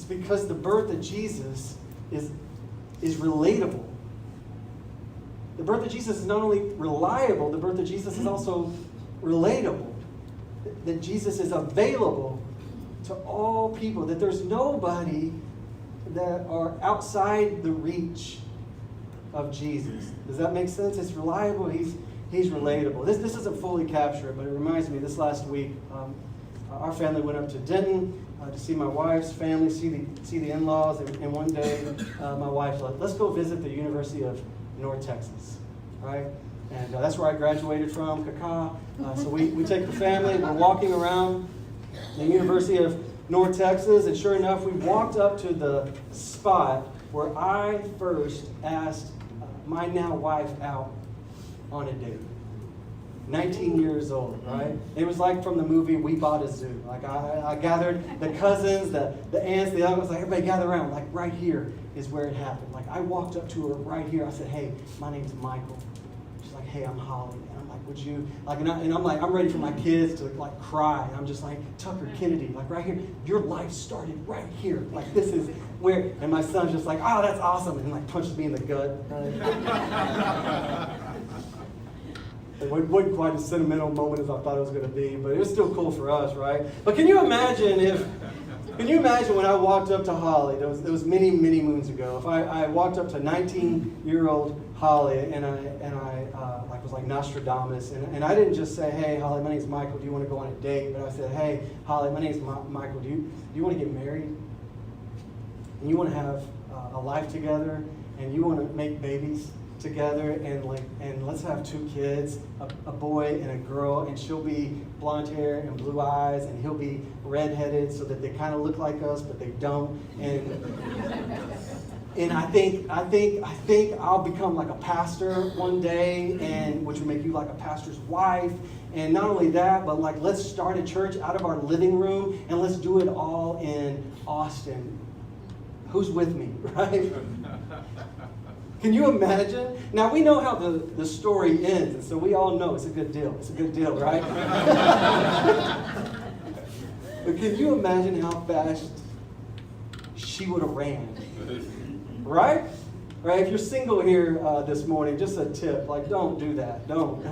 because the birth of Jesus is relatable. The birth of Jesus is not only reliable, the birth of Jesus is also relatable. That Jesus is available to all people. That there's nobody that are outside the reach of Jesus. Does that make sense? It's reliable. He's relatable. This doesn't fully capture it, but it reminds me, this last week, our family went up to Denton to see my wife's family, see the in-laws, and one day my wife said, let's go visit the University of North Texas, right? And that's where I graduated from, Kaka. So we take the family, we're walking around the University of North Texas, and sure enough, we walked up to the spot where I first asked my now wife out on a date. 19 years old, right? It was like from the movie We Bought a Zoo. Like I gathered the cousins, the aunts, the uncles, like everybody gather around. Like right here is where it happened. Like I walked up to her right here. I said, hey, my name's Michael. She's like, hey, I'm Holly. And I'm like, would you? Like, and I'm like, I'm ready for my kids to like cry. And I'm just like, Tucker Kennedy, like right here. Your life started right here. Like this is where. And my son's just like, oh, that's awesome, and like punches me in the gut. It wasn't quite as sentimental moment as I thought it was going to be, but it was still cool for us, right? But can you imagine when I walked up to Holly, it was many, many moons ago, if I walked up to 19-year-old Holly and I was like Nostradamus, and I didn't just say, hey, Holly, my name's Michael, do you want to go on a date? But I said, hey, Holly, my name's Michael, do you want to get married? And you want to have a life together, and you want to make babies together, and let's have 2 kids, a boy and a girl, and she'll be blonde hair and blue eyes, and he'll be redheaded so that they kind of look like us, but they don't. And I think I'll become like a pastor one day, and which will make you like a pastor's wife. And not only that, but like let's start a church out of our living room, and let's do it all in Austin. Who's with me, right? Can you imagine? Now, we know how the story ends, and so we all know it's a good deal. It's a good deal, right? But can you imagine how fast she would have ran? Right? Right? If you're single here this morning, just a tip, like don't do that. Don't.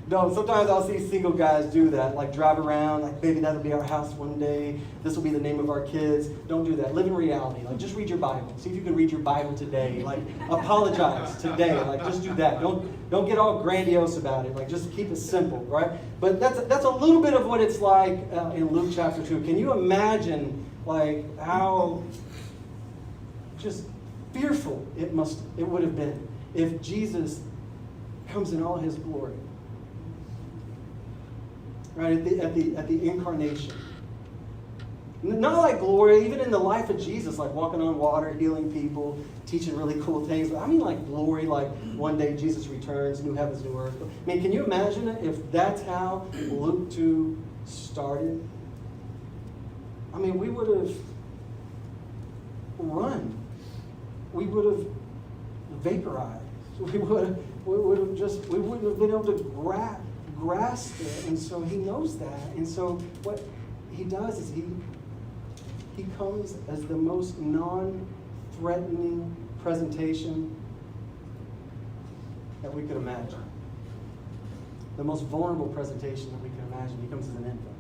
Don't. Sometimes I'll see single guys do that, like drive around, like baby, that'll be our house one day. This will be the name of our kids. Don't do that. Live in reality. Like just read your Bible. See if you can read your Bible today. Like apologize today. Like just do that. Don't get all grandiose about it. Like just keep it simple, right? But that's a little bit of what it's like in Luke chapter 2. Can you imagine like how just fearful it would have been if Jesus comes in all his glory? Right, at the incarnation. Not like glory, even in the life of Jesus, like walking on water, healing people, teaching really cool things. But I mean like glory, like one day Jesus returns, new heavens, new earth. I mean, can you imagine it if that's how Luke 2 started? I mean, we would have run. We would have vaporized. We wouldn't have been able to grasp it, and so he knows that. And so what he does is he comes as the most non-threatening presentation that we could imagine. The most vulnerable presentation that we can imagine. He comes as an infant.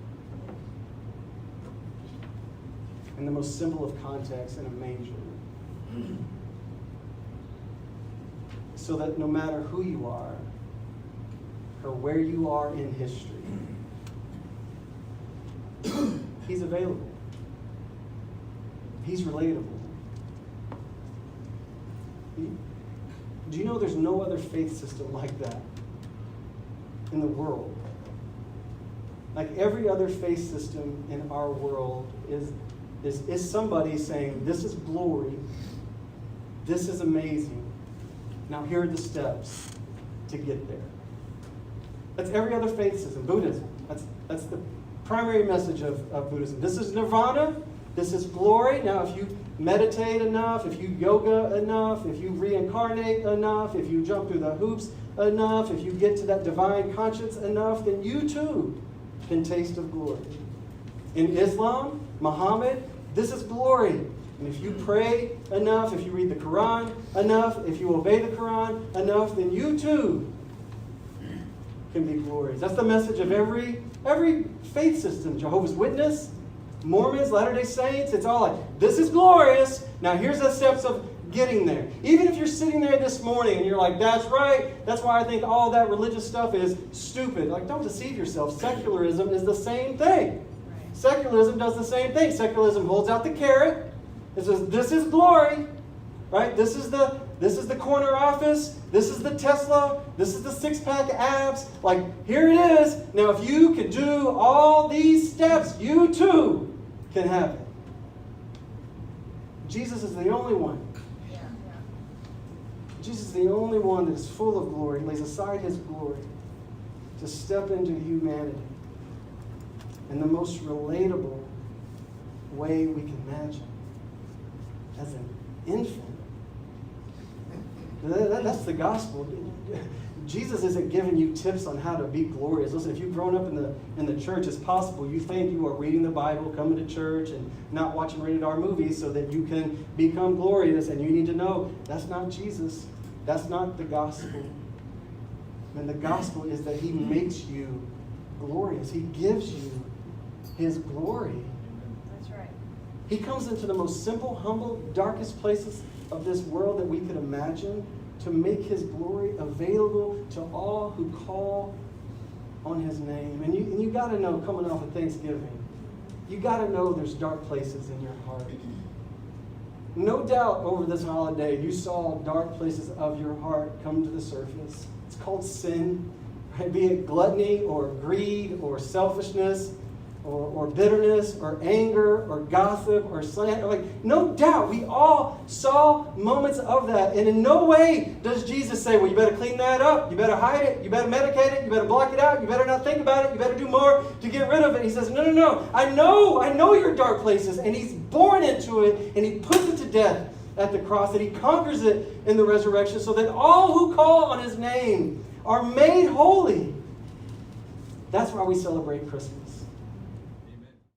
In the most simple of contexts, in a manger. So that no matter who you are, or where you are in history, he's available. He's relatable. Do you know there's no other faith system like that in the world? Like every other faith system in our world is somebody saying, this is glory, this is amazing, now here are the steps to get there. That's every other faith system. Buddhism. That's the primary message of Buddhism. This is nirvana. This is glory. Now, if you meditate enough, if you yoga enough, if you reincarnate enough, if you jump through the hoops enough, if you get to that divine conscience enough, then you too can taste of glory. In Islam, Muhammad, This is glory. And if you pray enough, if you read the Quran enough, if you obey the Quran enough, then you too can be glorious. That's the message of every faith system. Jehovah's Witness, Mormons, Latter-day Saints, it's all like, this is glorious. Now here's the steps of getting there. Even if you're sitting there this morning and you're like, that's right, that's why I think all that religious stuff is stupid. Like, don't deceive yourself. Secularism is the same thing. Secularism does the same thing. Secularism holds out the carrot. It says, this is glory, right? This is the corner office. This is the Tesla. This is the six-pack abs. Like, here it is. Now, if you can do all these steps, you too can have it. Jesus is the only one. Jesus is the only one that is full of glory. He lays aside his glory to step into humanity in the most relatable way we can imagine. As an infant. That's the gospel. Jesus isn't giving you tips on how to be glorious. Listen, if you've grown up in the church, it's possible you think you are reading the Bible, coming to church, and not watching rated R movies so that you can become glorious. And you need to know that's not Jesus. That's not the gospel. And the gospel is that he makes you glorious. He gives you his glory. That's right. He comes into the most simple, humble, darkest places of this world that we could imagine to make his glory available to all who call on his name. And you got to know, coming off of Thanksgiving, you got to know there's dark places in your heart. No doubt over this holiday, you saw dark places of your heart come to the surface. It's called sin, right? Be it gluttony or greed or selfishness or bitterness or anger or gossip or slander. Like, no doubt, we all saw moments of that. And in no way does Jesus say, well, you better clean that up. You better hide it. You better medicate it. You better block it out. You better not think about it. You better do more to get rid of it. He says, no. I know your dark places. And he's born into it and he puts it to death at the cross and he conquers it in the resurrection so that all who call on his name are made holy. That's why we celebrate Christmas.